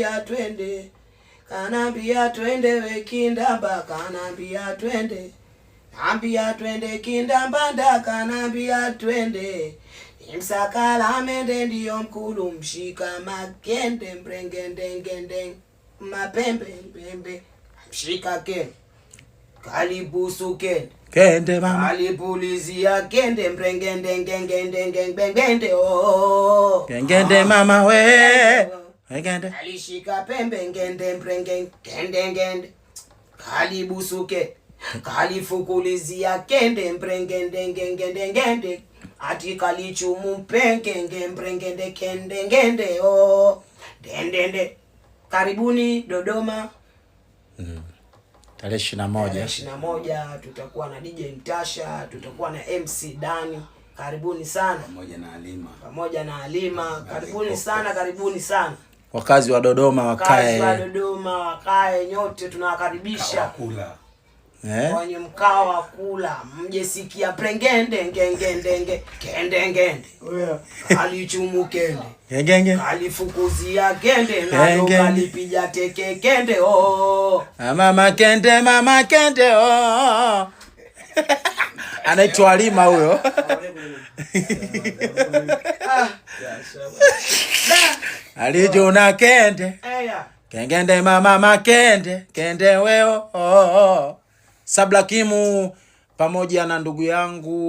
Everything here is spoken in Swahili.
kanambia twende. Kanambia twende we Kindamba, kanambia twende. Ambia twende Kindamba, kanambia twende. Msakala mende ndiyo mkulu, mshika makende, mbrengende mapembe pembe, mshika kende, kalibusu kende, kende mama, kalipulizia kende, mbrengende oh, kende mama we, kende, alishika pembe ngende, mbrengende kalibusu kende, kalifukulizia kende, mbrengende ati kalichumu mpenge mbrengende kende oh dendende. Karibuni Dodoma. Tarehe 21 tutakuwa na DJ Mtasha, tutakuwa na MC Dani. Karibuni sana pamoja na Halima. Karibuni sana wakazi wa Dodoma, wakae nyote, tunawakaribisha kwenye mkao wa kula. Mje sikia prengende ngende kende alichumu kende alifukuzia kende na kalipija teke kende oh mama kende oh anaitwa Halima huyo. Alijuna kende kende mama kende weo oh. Sabla Kimu pamoja na ndugu yangu